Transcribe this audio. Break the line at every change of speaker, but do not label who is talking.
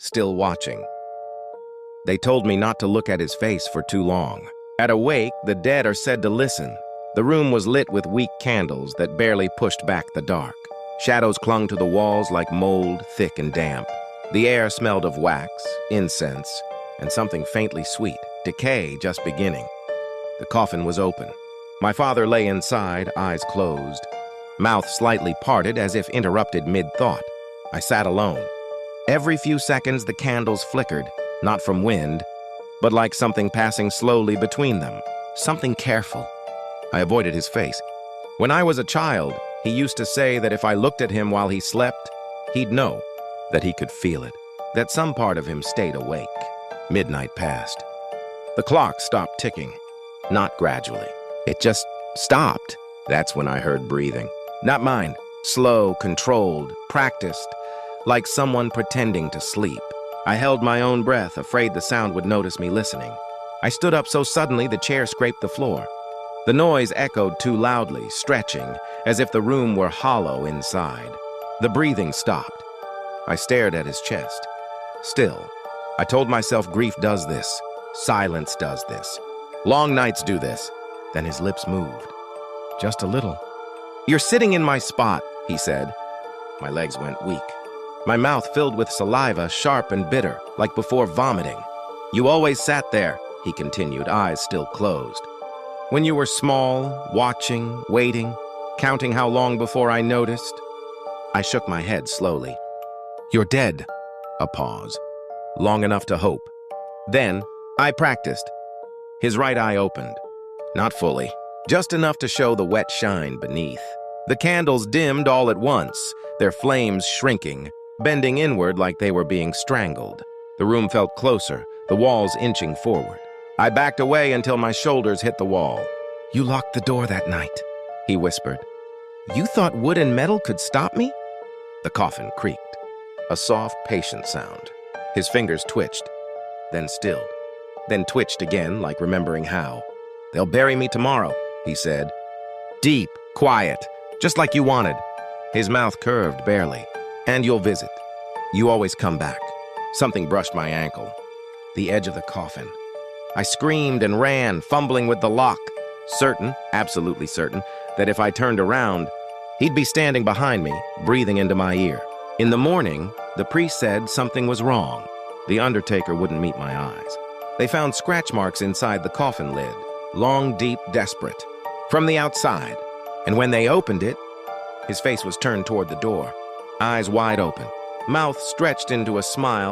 still watching. They told me not to look at his face for too long. At a wake, the dead are said to listen. The room was lit with weak candles that barely pushed back the dark. Shadows clung to the walls like mold, thick and damp. The air smelled of wax, incense, and something faintly sweet, decay just beginning. The coffin was open. My father lay inside, eyes closed, mouth slightly parted as if interrupted mid-thought. I sat alone. Every few seconds the candles flickered, not from wind, but like something passing slowly between them, something careful. I avoided his face. When I was a child, he used to say that if I looked at him while he slept, he'd know, that he could feel it, that some part of him stayed awake. Midnight passed. The clock stopped ticking, not gradually. It just stopped. That's when I heard breathing. Not mine. Slow, controlled, practiced, like someone pretending to sleep. I held my own breath, afraid the sound would notice me listening. I stood up so suddenly the chair scraped the floor. The noise echoed too loudly, stretching, as if the room were hollow inside. The breathing stopped. I stared at his chest. Still, I told myself grief does this. Silence does this. Long nights do this. Then his lips moved. Just a little. "You're sitting in my spot," he said. My legs went weak. My mouth filled with saliva, sharp and bitter, like before vomiting. "You always sat there," he continued, eyes still closed. "When you were small, watching, waiting, counting how long before I noticed." I shook my head slowly. "You're dead." A pause. Long enough to hope. Then, I practiced. His right eye opened. Not fully. Just enough to show the wet shine beneath. The candles dimmed all at once, their flames shrinking, bending inward like they were being strangled. The room felt closer, the walls inching forward. I backed away until my shoulders hit the wall. "You locked the door that night," he whispered. "You thought wood and metal could stop me?" The coffin creaked. A soft, patient sound. His fingers twitched, then stilled, then twitched again, like remembering how. "They'll bury me tomorrow," he said. "Deep, quiet, just like you wanted." His mouth curved barely. "And you'll visit. You always come back." Something brushed my ankle. The edge of the coffin. I screamed and ran, fumbling with the lock, certain, absolutely certain, that if I turned around, he'd be standing behind me, breathing into my ear. In the morning, the priest said something was wrong. The undertaker wouldn't meet my eyes. They found scratch marks inside the coffin lid, long, deep, desperate, from the outside. And when they opened it, his face was turned toward the door, eyes wide open, mouth stretched into a smile